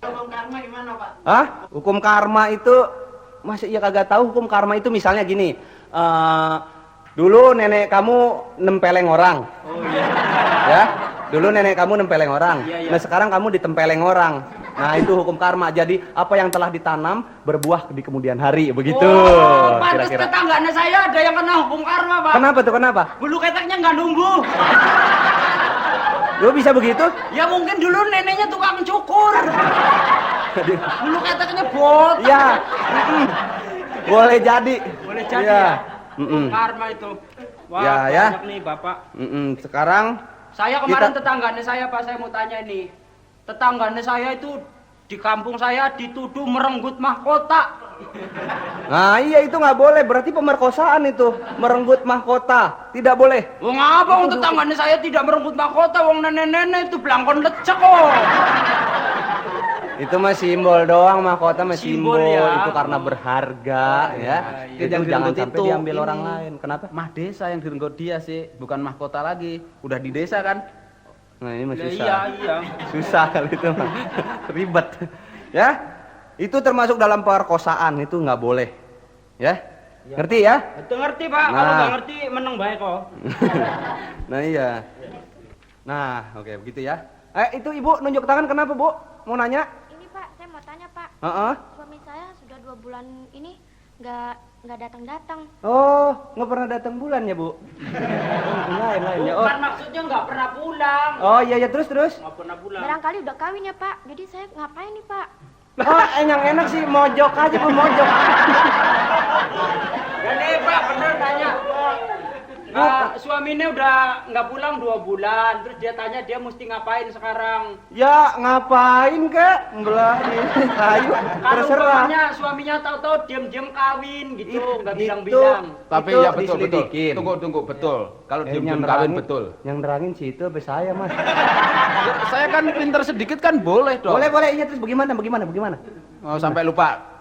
Hukum karma gimana, Pak? Hah? Hukum karma itu masa iya kagak tahu hukum karma itu misalnya gini. Dulu nenek kamu nempeleng orang. Oh iya. Ya. Dulu nenek kamu nempeleng orang. Iya, iya. Nah, sekarang kamu ditempeleng orang. Nah, itu hukum karma. Jadi, apa yang telah ditanam berbuah di kemudian hari, begitu. Oh, pantas Kira-kira. tetangganya saya ada yang kena hukum karma, Pak. Kenapa tuh? Kenapa? Bulu keteknya nggak numbuh. Lu bisa begitu? Ya mungkin dulu neneknya tukang cukur. Bulu keteknya botak. Iya. Boleh jadi. Boleh jadi Iya. ya. Hukum karma itu. Wah, Ya, ya. banyak nih, Bapak. Sekarang Saya kemarin tetangganya saya, Pak, saya mau tanya ini. Tetangganya saya itu di kampung saya dituduh merenggut mahkota. nah iya itu nggak boleh, berarti pemerkosaan itu, merenggut mahkota, tidak boleh. Wong apa wong tetangganya saya tidak merenggut mahkota, wong nenek-nenek itu belangkon lecek kok. Itu mah simbol doang, mahkota mah Simbol, simbol, ya. itu karena berharga ya. iya. Itu Yang jangan direnggut sampai itu diambil ini. orang lain. Kenapa? Mah desa yang direnggut dia sih, bukan mahkota lagi. Udah di desa kan? Nah ini mah Ya, susah. iya, iya. Susah kali itu mah. Ribet. Ya. Itu termasuk dalam perkosaan, itu nggak boleh. Ya. Ngerti ya? Itu ngerti, Pak. Kalau Nah. nggak ngerti meneng baik kok. Nah iya. Nah, oke begitu ya. Itu Ibu nunjuk tangan kenapa, Bu? Mau nanya? Ini Pak, saya mau tanya Pak. Heeh. Suami saya sudah 2 bulan ini nggak datang-datang. Oh, nggak pernah datang bulan ya, Bu? Lain ya. Oh. Bukan maksudnya nggak pernah pulang. Oh iya ya, terus. Nggak pernah pulang. Barangkali udah kawin ya Pak. Jadi saya ngapain nih Pak? Oh, yang enak sih mojok aja, Bu, mojok. Ya nih, Pak, bener nanya. Suaminya udah nggak pulang 2 bulan, terus dia tanya dia mesti ngapain sekarang. Ya, ngapain, Kak? Belani. Ayo, Kalau terserah. umpamanya suaminya tahu-tahu diam-diam kawin gitu, nggak Itu- bilang-bilang. Tapi Itu ya betul betul. diselidikin. Tunggu betul. Kalau Yang diem kawin nerangin- betul. Yang nerangin sih itu sampai saya, Mas. Ya, saya kan pinter sedikit kan boleh dong. Boleh, iya terus bagaimana? Oh, sampai lupa.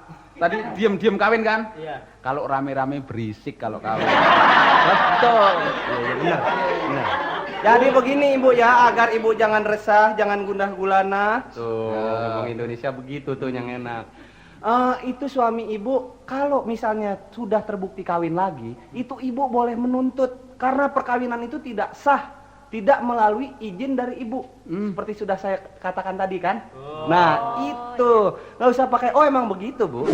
Tadi diem kawin kan? Iya. Kalau rame-rame berisik kalau kawin. Betul. Iya, benar. Jadi begini Ibu ya, agar Ibu jangan resah, jangan gundah gulana. Tuh, ngomong Indonesia begitu tuh yang enak. Itu suami Ibu kalau misalnya sudah terbukti kawin lagi, itu Ibu boleh menuntut karena perkawinan itu tidak sah, tidak melalui izin dari Ibu. Seperti sudah saya katakan tadi kan. Nah, itu nggak usah pakai oh emang begitu, Bu.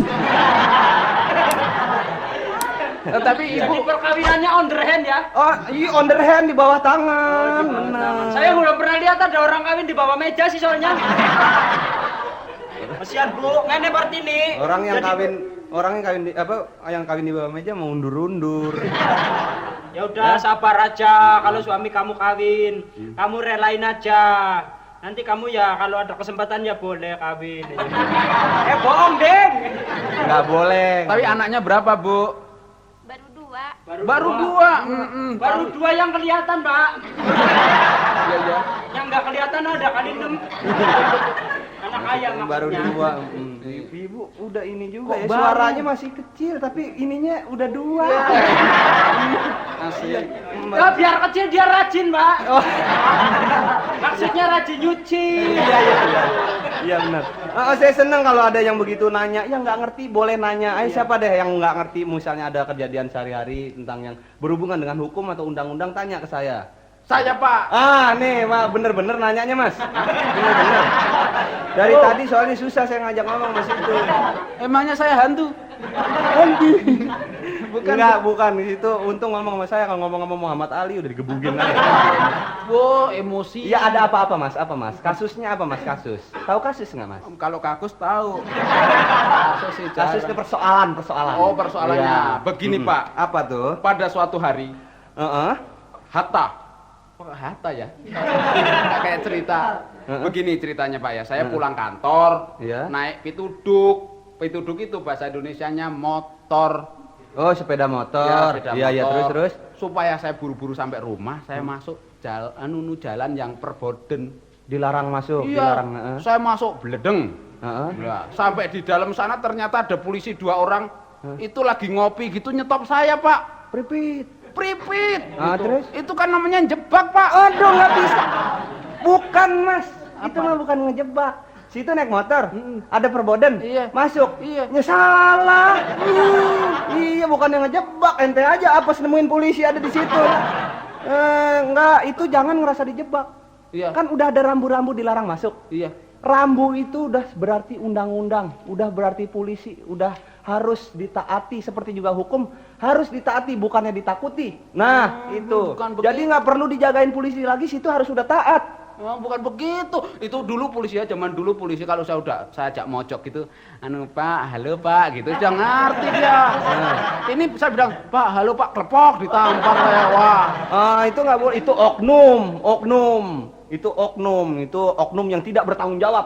Tapi Jadi ibu perkawinannya on the hand ya. Oh, iya on the hand di bawah tangan. Benar. Saya belum pernah lihat ada orang kawin di bawah meja sih soalnya. Kasihan Bu, ngene Partini. Orang yang Jadi- kawin di yang kawin di bawah meja mau undur-undur. Ya udah sabar aja, kalau suami kamu kawin, kamu relain aja. Nanti kamu ya kalau ada kesempatan ya boleh kawin. Bohong, Deng. Nggak boleh. tapi anaknya berapa, Bu? Baru 2. Baru dua. Baru 2 yang kelihatan, Pak. Iya, iya. Yang nggak kelihatan ada kali 6. Anak ayam Baru maksudnya. 2. Ibu udah ini juga Kok ya. baru? Suaranya masih kecil tapi ininya udah 2. Asik. Ya, biar kecil dia rajin, Pak. Maksudnya rajin nyuci. Iya benar. Saya senang kalau ada yang begitu nanya. Yang nggak ngerti boleh nanya. Ayo siapa deh yang nggak ngerti misalnya ada kejadian sehari-hari tentang yang berhubungan dengan hukum atau undang-undang tanya ke saya. Saya, Pak. Nih, Mak, bener-bener nanyanya, Mas. Bener-bener. Dari tadi soalnya susah saya ngajak ngomong Mas itu. Emangnya saya hantu? Bukan itu untung ngomong sama saya kalau ngomong sama Muhammad Ali udah digebugin aja. Wow, emosi. Iya ada apa-apa Mas? Apa Mas? Kasusnya apa Mas? Tahu kasus nggak Mas? Kalau kakus tahu. Kasus sih Kasus itu jarang. persoalan. Oh, persoalannya. Iya. Begini, Pak. Apa tuh? Pada suatu hari, Heeh. Hatta. Kok Hatta ya? Nggak kayak cerita. Heeh. Begini ceritanya, Pak ya. Saya pulang kantor, Iya. naik pituduk. Pituduk itu bahasa Indonesianya motor. Oh, sepeda motor. sepeda Iya, motor. terus. Supaya saya buru-buru sampai rumah, saya masuk jalan yang perboden. Dilarang masuk, Iya, dilarang, heeh. saya masuk bledeng. Heeh. Nah, sampai di dalam sana ternyata ada polisi 2 orang. Itu lagi ngopi gitu nyetop saya, Pak. Pripit. Pripit. Ah, Gitu. terus? Itu kan namanya jebak, Pak. Aduh, nggak bisa. Bukan Mas. Itu Apa? mah bukan ngejebak. situ naik motor, ada perboden, Iya. masuk, Iya. ya salah. Iya, bukan yang ngejebak, ente aja apa nemuin polisi ada di situ. Enggak, itu jangan ngerasa dijebak. Iya. Kan udah ada rambu-rambu dilarang masuk. Iya. Rambu itu udah berarti undang-undang, udah berarti polisi, udah harus ditaati, seperti juga hukum harus ditaati, bukannya ditakuti. Nah, itu. bukan Jadi nggak perlu dijagain polisi lagi, situ harus udah taat. Oh, bukan begitu. Itu dulu polisi ya, zaman dulu polisi kalau saya ajak mojok gitu, anu Pak, halo Pak, gitu. Sudah ngerti dia. Ini saya bilang, Pak, halo Pak, klepok ditampar kayak wah. Itu nggak boleh, itu itu oknum yang tidak bertanggung jawab.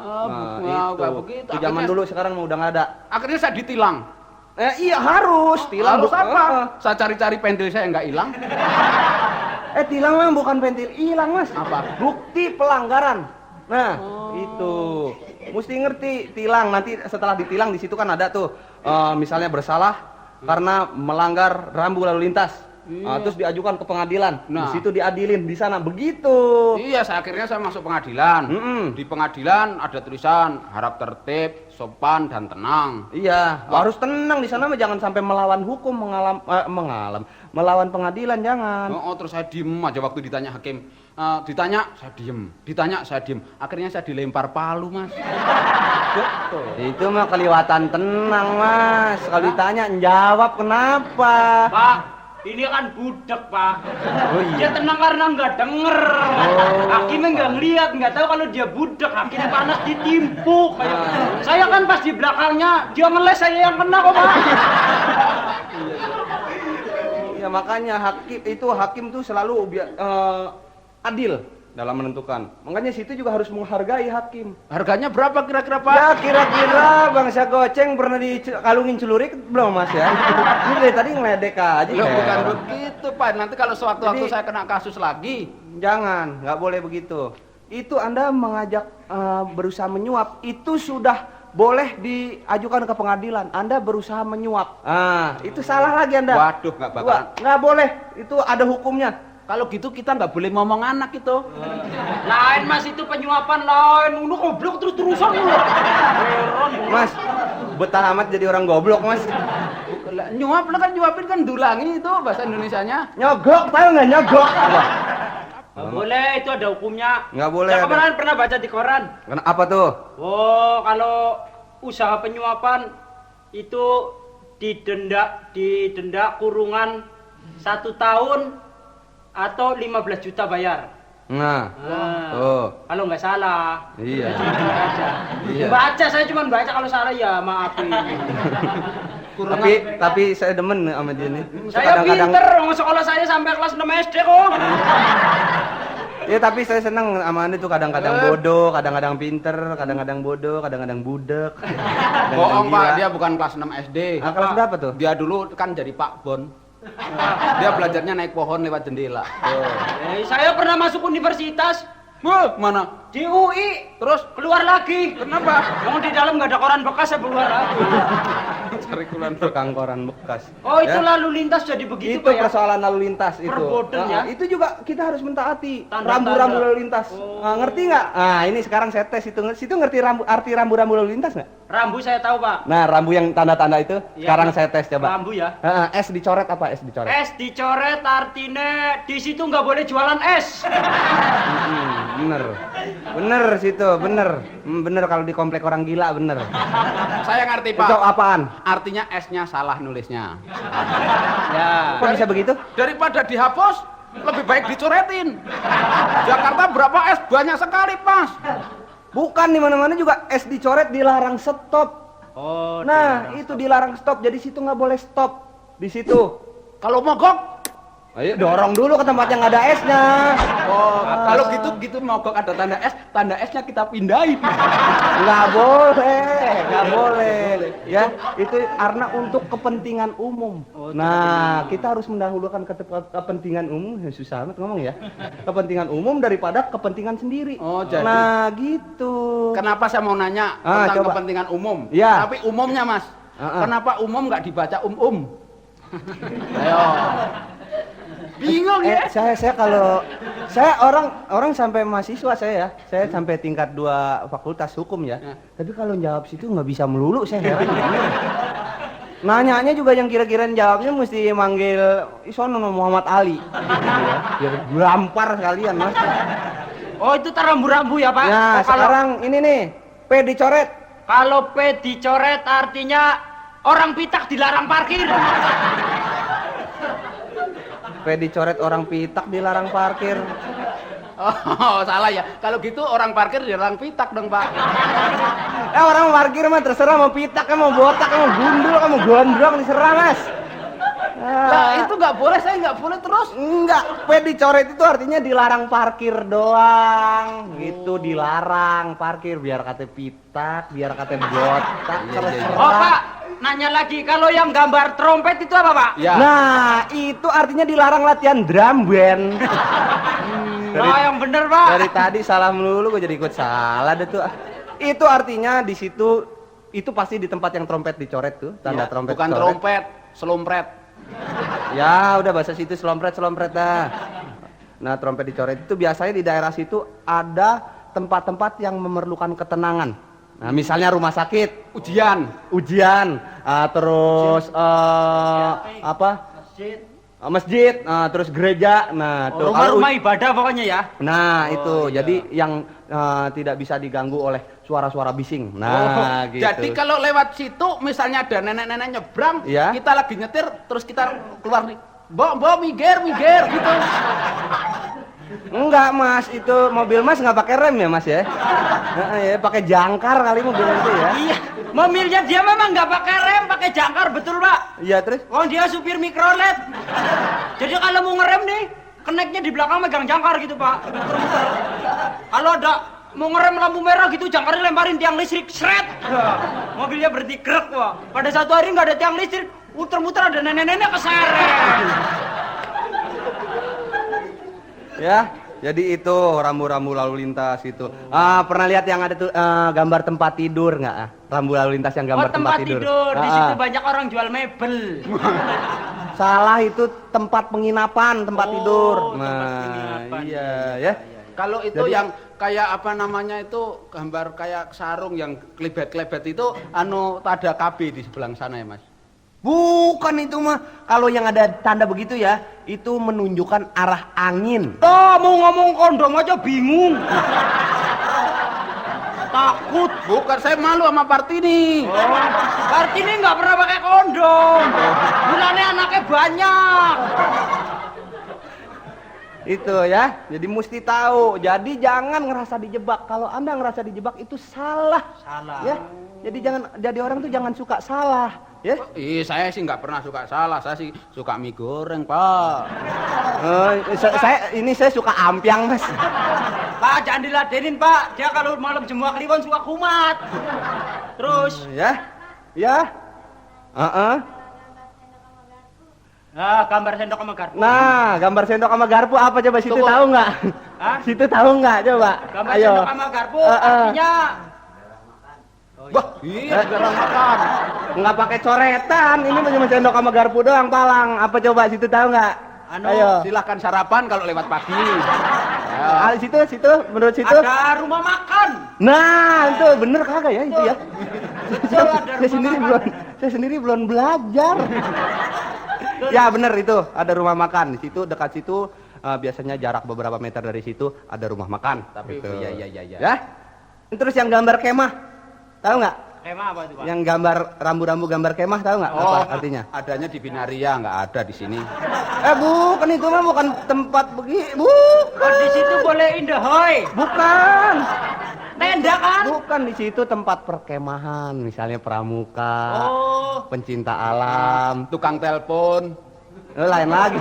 nggak begitu. Itu zaman dulu, sekarang udah nggak ada. Akhirnya saya ditilang. Iya harus, tilang Harus apa? Saya cari-cari pentil saya nggak hilang. Tilang memang bukan pentil hilang, Mas. Apa? Bukti pelanggaran. Nah, itu. Mesti ngerti tilang. Nanti setelah ditilang di situ kan ada tuh misalnya bersalah karena melanggar rambu lalu lintas. Terus diajukan ke pengadilan. Nah. Di situ diadilin di sana. Begitu. Iya, akhirnya saya masuk pengadilan. Di pengadilan ada tulisan harap tertib, sopan dan tenang. Iya, harus tenang di sana mah, jangan sampai melawan hukum, melawan pengadilan jangan. Oh, terus saya diem aja waktu ditanya hakim. Ditanya saya diem. Akhirnya saya dilempar palu, Mas. Betul. Itu mah kelewatan tenang, Mas. Kalau ditanya jawab kenapa? Pak, ini kan budek, Pak. Oh iya. Dia tenang karena nggak denger. Hakimnya nggak ngeliat, nggak tahu kalau dia budek. Hakimnya panas ditimpuk. Saya kan pas di belakangnya, dia ngeles, saya yang kena kok, Pak. Ya makanya hakim tuh selalu adil dalam menentukan. Makanya situ juga harus menghargai hakim. Harganya berapa kira-kira, Pak? Ya kira-kira bangsa goceng pernah dikalungin celurit belum, Mas ya? Ini dari tadi ngeledek aja. Loh, ya. bukan begitu, Pak. Nanti kalau sewaktu-waktu Jadi- saya kena kasus lagi. Jangan, nggak boleh begitu. Itu Anda mengajak berusaha menyuap, itu sudah boleh diajukan ke pengadilan. Anda berusaha menyuap. Itu salah lagi Anda. Waduh, nggak bakalan. Nggak boleh, itu ada hukumnya. Kalau gitu kita nggak boleh ngomong anak itu. Lain, Mas, itu penyuapan lain. Udah goblok terus-terusan lu. Heran. Mas, betah amat jadi orang goblok, Mas. Nyuap lah kan, nyuapin kan dulangi itu bahasa Indonesianya. Nyogok, tahu nggak nyogok? Apa? Nggak boleh, itu ada hukumnya. Nggak boleh Saya ada. kemarin pernah baca di koran. Apa tuh? Oh, kalau usaha penyuapan itu didenda kurungan 1 tahun atau 15 juta bayar. Nah, Kalau nggak salah. Iya. Baca. Iya. Baca, saya cuma baca, kalau salah ya maafin. tapi saya demen sama dia nih. Saya pinter, sekolah saya sampai kelas 6 SD kok. Ya tapi saya senang sama Anda tuh, kadang-kadang bodoh, kadang-kadang pinter, kadang-kadang bodoh, kadang-kadang budek. Bohong, Pak, dia bukan kelas 6 SD. Kelas berapa tuh? Dia dulu kan jadi Pak Bon. Dia belajarnya naik pohon lewat jendela. Saya pernah masuk universitas Mana? di UI, terus keluar lagi. Kenapa? Yang di dalam nggak ada koran bekas, saya keluar lagi. Cari kulan. Tukang koran bekas. Oh, itu Ya. lalu lintas jadi begitu, Itu Pak ya? persoalan lalu lintas itu. Perboden ya? Itu juga kita harus mentaati Tanda-tanda. rambu-rambu lalu lintas. Oh. Ngerti nggak? Ini sekarang saya tes itu. Situ ngerti arti rambu-rambu lalu lintas nggak? Rambu saya tahu, Pak. Nah, rambu yang tanda-tanda itu Iya. sekarang saya tes coba. Rambu ya. S dicoret apa? S dicoret. Es dicoret artinya di situ nggak boleh jualan es. Bener situ, bener. Bener kalau di komplek orang gila, bener. Saya ngerti, Itu Pak. apaan? Artinya S-nya salah nulisnya. Ya. Kok bisa begitu? Daripada dihapus, lebih baik dicoretin. Jakarta berapa S? Banyak sekali, Mas. Bukan, di mana-mana juga S dicoret dilarang stop. Oh. Nah, itu dilarang stop. Jadi situ nggak boleh stop. Di situ. Kalau mogok, Ayo dorong dulu ke tempat yang ada S-nya. kalau gitu mogok ada tanda S-nya kita pindahin. Nggak boleh. Ya, itu karena untuk kepentingan umum. Nah, kita harus mendahulukan kepentingan umum. Susah amat ngomong ya. Kepentingan umum daripada kepentingan sendiri. Oh, jadi. Nah, gitu. Kenapa saya mau nanya tentang coba. kepentingan umum? Iya. Tapi umumnya, Mas. Kenapa umum nggak dibaca Ayo. Bingung ya. Saya kalau orang sampai mahasiswa saya sampai tingkat 2 fakultas hukum ya. Tapi kalau jawab situ nggak bisa melulu saya heran. Nanyanya juga yang kira-kira jawabnya mesti manggil isono Muhammad Ali. Biar gampar sekalian, Mas. Oh, itu rambu-rambu ya, Pak? Nah, Oh, sekarang ini nih, P dicoret. Kalau P dicoret artinya orang pitak dilarang parkir. P dicoret orang pitak dilarang parkir. Oh, salah ya. Kalau gitu orang parkir dilarang pitak dong, Pak. Orang parkir mah terserah mau pitak, mau botak, mau gundul, mau gondrong diserah, Mas. Lah, itu nggak boleh, saya nggak boleh terus. Enggak, P dicoret itu artinya dilarang parkir doang. Gitu, dilarang parkir biar kata pitak, biar kata botak, terserah. Oh, Pak, nanya lagi, kalau yang gambar trompet itu apa, Pak? Ya. Nah, itu artinya dilarang latihan drum band. Oh, yang bener, Pak. Dari tadi salah melulu, gue jadi ikut salah deh tuh. Itu artinya di situ itu pasti di tempat yang trompet dicoret tuh, tanda trompet. Bukan dicoret. trompet, selompret. Ya, udah bahasa situ selompret dah. Nah, trompet dicoret itu biasanya di daerah situ ada tempat-tempat yang memerlukan ketenangan. Nah, misalnya rumah sakit, ujian, terus apa? Masjid, terus gereja, nah tuh Rumah-rumah ibadah pokoknya ya. Nah itu jadi yang tidak bisa diganggu oleh suara-suara bising. Nah gitu. Jadi kalau lewat situ misalnya ada nenek-nenek nyebrang, Ya. kita lagi nyetir terus kita keluar nih. Mbok minggir gitu. Enggak, Mas, itu mobil Mas nggak pakai rem ya, Mas ya? Ya pakai jangkar kali mobil itu ya. Iya, mobilnya dia memang nggak pakai rem, pakai jangkar, betul, Pak? Iya, terus? Oh, dia supir mikrolet. Jadi kalau mau ngerem nih, keneknya di belakang megang jangkar gitu, Pak. Muter-muter. Kalau ada mau ngerem lampu merah gitu, jangkarnya lemparin tiang listrik, seret. Mobilnya berhenti krek, Pak. Pada satu hari nggak ada tiang listrik, muter-muter ada nenek-nenek keseret. Ya, jadi itu rambu-rambu lalu lintas itu. Pernah lihat yang ada tuh gambar tempat tidur nggak? Rambu lalu lintas yang gambar tempat tidur. Di situ banyak orang jual mebel. Salah, itu tempat penginapan, tempat tidur. Tempat penginapan. Iya ya. Kalau itu Jadi- yang kayak apa namanya itu gambar kayak sarung yang klebet-klebet itu ada KB di sebelah sana ya, Mas. Bukan itu mah. Kalau yang ada tanda begitu ya, itu menunjukkan arah angin. Tuh, mau ngomong kondom aja bingung. Takut. Bukan, saya malu sama Partini. Kartini nggak pernah pakai kondom. Bulannya anaknya banyak. Itu ya. Jadi mesti tahu. Jadi jangan ngerasa dijebak. Kalau Anda ngerasa dijebak itu salah. Salah. Ya. Jadi orang tuh jangan suka salah. Ya. Saya sih nggak pernah suka salah, saya sih suka mie goreng, Pak. Saya suka ampiang, Mas. Pak, jangan diladenin, Pak. Dia kalau malam jemua kliwon suka kumat. Terus, Ya. Ya. nah, gambar sendok sama garpu. Nah, gambar sendok sama garpu apa coba situ Tunggu. tahu nggak? Hah? Situ tahu nggak coba? Gambar Ayo. sendok sama garpu artinya Wah, iya, jarang makan. Nggak pakai coretan, ini cuma sendok sama garpu doang, palang. Apa coba situ tahu nggak? Ayo. Silahkan sarapan kalau lewat pagi. Situ, menurut situ. ada rumah makan. Nah, itu bener kagak ya itu ya? Betul, ada rumah makan. Saya sendiri belum belajar. Ya bener itu, ada rumah makan. Di situ, dekat situ, biasanya jarak beberapa meter dari situ ada rumah makan. Tapi gitu. iya. Ya. Terus yang gambar kemah, tahu nggak? Kemah apa itu, Pak? Yang gambar rambu-rambu gambar kemah, tahu nggak? Apa artinya? Adanya di Binaria, nggak ada di sini. Bukan itu mah, bukan tempat begitu. Oh, di situ boleh indahoy. Bukan. Tenda kan? Bukan, di situ tempat perkemahan, misalnya pramuka, Oh. pencinta alam. Tukang telepon. Lain lagi.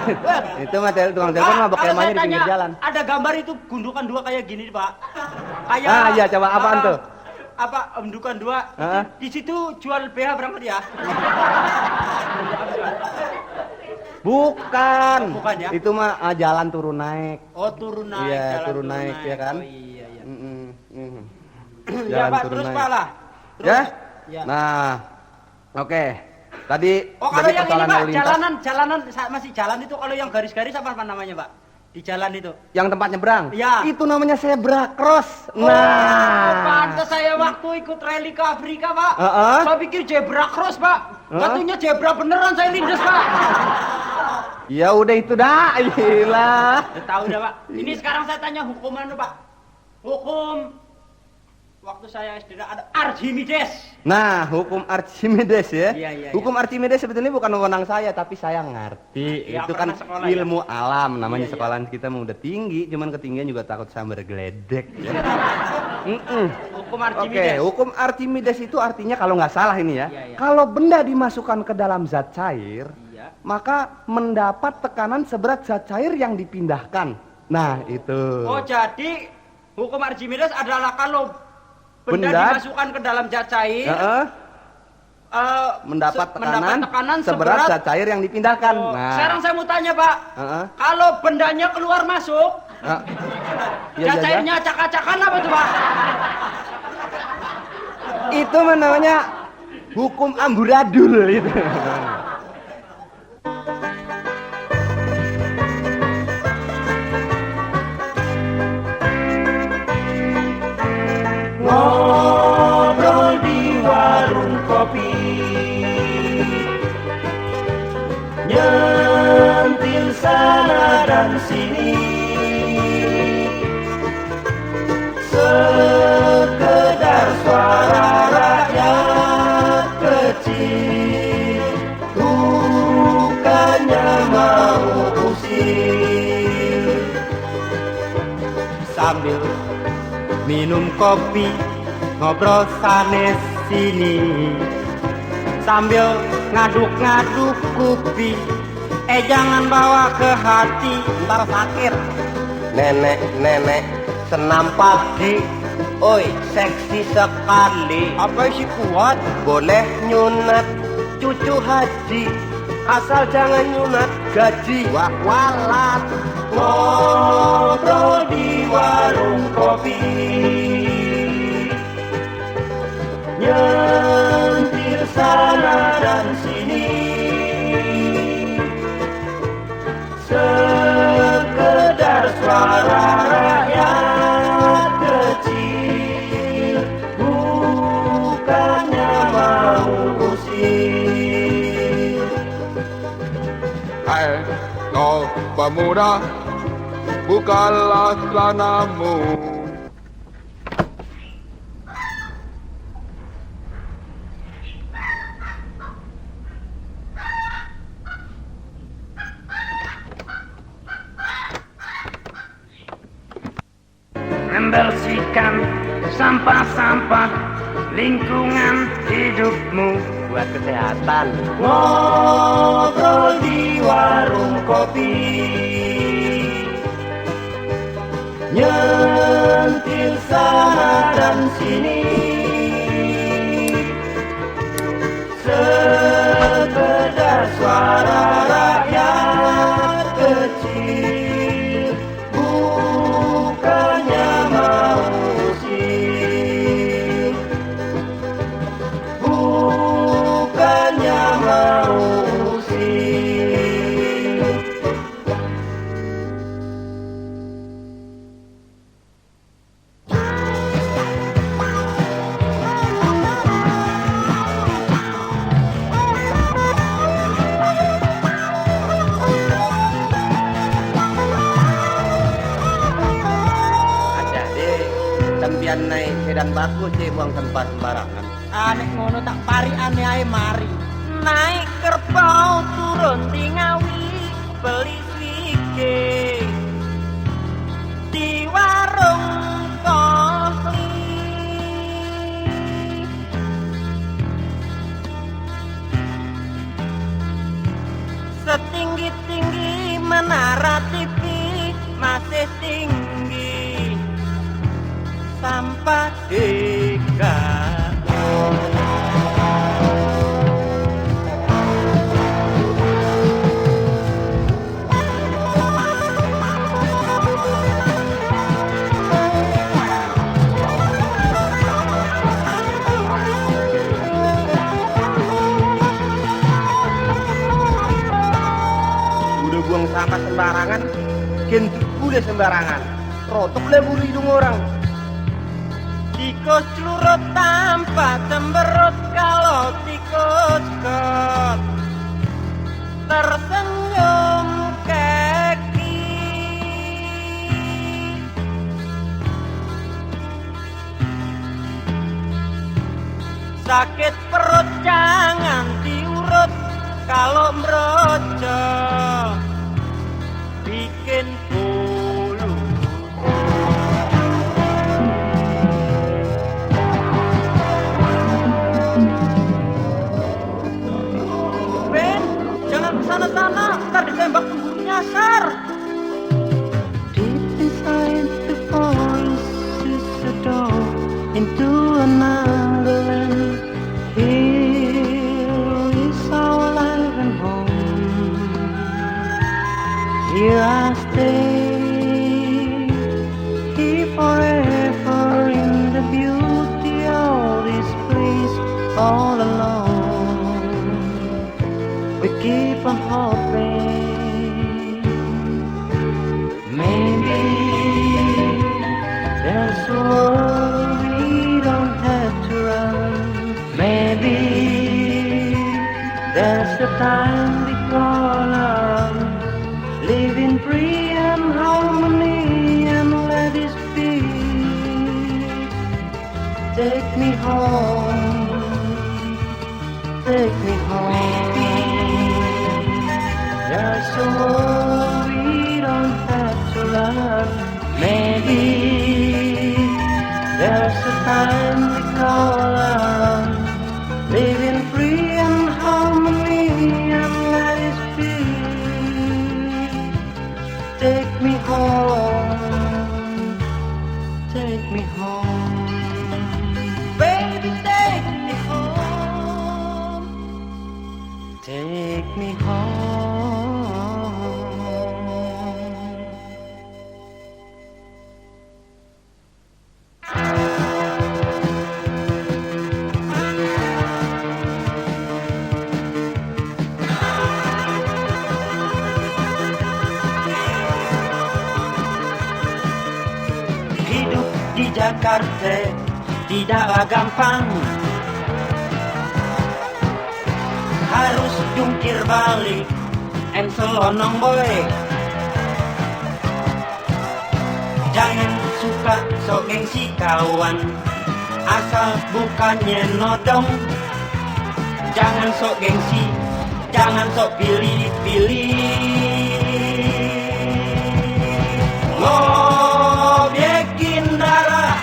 Itu mah tukang telepon mah Kalau berkemahnya saya di pinggir tanya, jalan. ada gambar itu gundukan dua kayak gini, Pak. Kayak Iya, coba apaan tuh? Apa gundukan dua? Hah? Di situ jual BH berapa dia? Bukan. Oh, bukan ya? Itu mah jalan turun naik. Oh, turun naik. Iya, jalan turun naik, ya kan? Oh, iya. Jalan Ya, Pak, turun terus naik. Pak lah. Terus. Ya? Ya. Nah, oke. Tadi Oh, kalau jadi yang ini persoalan Pak, lalu lintas. jalanan masih jalan itu kalau yang garis-garis apa namanya Pak? Di jalan itu. Yang tempat nyebrang? Ya. Itu namanya zebra cross. Oh, pantas saya waktu ikut rally ke Afrika Pak. Saya pikir zebra cross Pak. Katanya zebra beneran saya lindes Pak. Ya udah itu dah, gila. Tahu dah Pak. Ini sekarang saya tanya hukum anu Pak. Hukum waktu saya SD ada Archimedes. Nah, hukum Archimedes ya. Iya. Hukum Archimedes sebetulnya bukan wewenang saya, tapi saya ngerti. Ya, Itu kan sekolah, ilmu alam, namanya Iya. sekolahan kita mah udah tinggi, cuman ketinggian juga takut sambar geledek. Hukum Oke, Archimedes. hukum Archimedes itu artinya kalau nggak salah ini ya, Iya. kalau benda dimasukkan ke dalam zat cair, Iya. maka mendapat tekanan seberat zat cair yang dipindahkan. Nah, itu. Oh, jadi hukum Archimedes adalah kalau benda Benda dimasukkan ke dalam zat cair, mendapat mendapat tekanan seberat zat cair yang dipindahkan. Oh, Nah, sekarang saya mau tanya Pak, kalau bendanya keluar masuk, ya, zat cairnya acak-acakan apa tuh Pak? itu namanya hukum amburadul itu. Ngobrol di warung kopi, nyentil sana dan sini, sekedar suara rakyat kecil, bukannya mau usir. Sambil minum kopi, ngobrol sanes sini, sambil ngaduk-ngaduk kupi. Jangan bawa ke hati, ntar sakit. Nenek-nenek senam pagi, oi seksi sekali. Apa sih kuat? Boleh nyunat cucu haji, asal jangan nyunat gaji. Wah walat. Ngobrol di warung kopi, nyentil sana dan sini, sekedar suara rakyat kecil, bukannya mau usir. Hai, kau pemuda, bukalah celanamu. Membersihkan sampah-sampah lingkungan hidupmu Buat kesehatan. ngobrol di warung kopi, nyentil sana dan sini, sekedar suara rakyat kecil, bukannya mau usir, bukannya mau usir. Ada deh, tempian naik sedan bagus sih buang tempat sembarangan. Aneh ngono tak pari aneh ae mari. Naik kerbau turun di Ngawi, beli swike di warung Kohli. Setinggi-tinggi menara TV masih tinggi sampai DKI. sampah sembarangan, kentut boleh sembarangan. Rotok lebur hidung orang. Tikus celurut tanpa cemberut kalau tikus kot tersenyum keki. Sakit perut jangan diurut kalau merojo bikin bulu. Ben, jangan kesana-sana, ntar ditembak pemburu nyasar. Deep inside the forest is a door into another land. Here is our life and home. Here I stay, here forever in the beauty of this place all alone. We keep on hoping, maybe there's a world we don't have to run. Maybe there's a time we call our own. Living free and harmony and let it be. Take me home, take me home. Maybe there's a world we don't have to run. Maybe there's a time we call our own. Living free and harmony and let it be. Take me home, take me home. Baby, take me home, take me home. Hidup di Jakarta tidaklah gampang. Harus jungkir balik and selonong boy. Jangan suka sok gengsi kawan, asal bukannya nodong. Jangan sok gengsi, jangan sok pilih-pilih. Ngobyekin darah,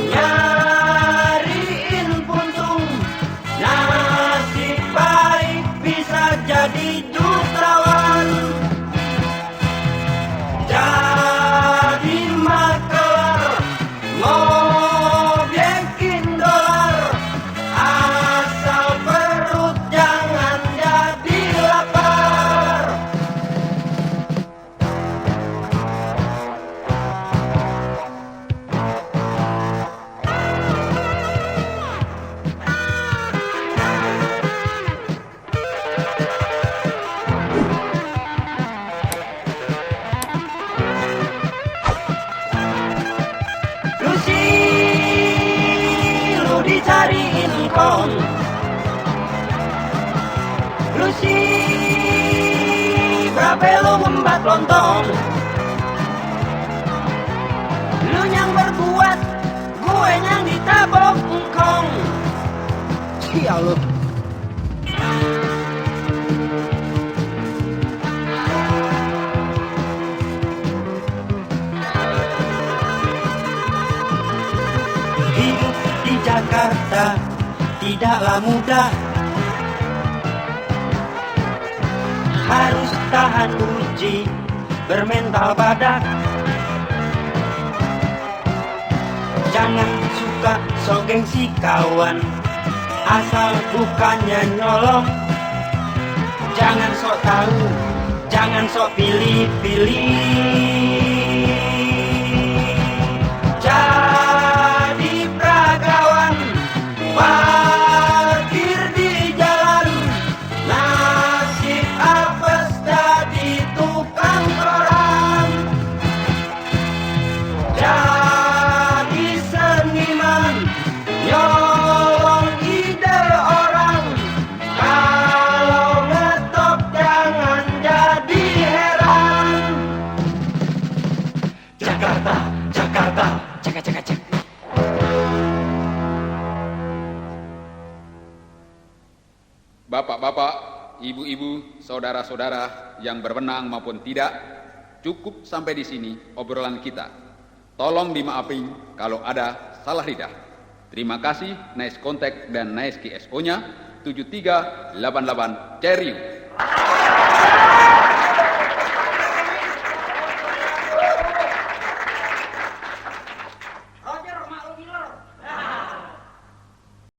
nyariin puntung. Nasib baik bisa jadi jutawan. Jadi makelar, ngobyekin dolar. Asal perut jangan jadi lapar. Lu dicariin kong, lu berapa lu ngembat lontong. Lu yang berbuat, gue yang ditabok engkong. Sial lu. Hidup di Jakarta tidaklah mudah. Harus tahan uji, bermental badak. Jangan suka sok gengsi kawan, asal bukannya nyolong. Jangan sok tahu, jangan sok pilih-pilih. Jadi peragawan, parkir di jalan. Nasib apes jadi tukang ibu-ibu, saudara-saudara yang berwenang maupun tidak, cukup sampai di sini obrolan kita. Tolong dimaafin kalau ada salah lidah. Terima kasih, nice contact dan nice KSO-nya 7388 Cherry.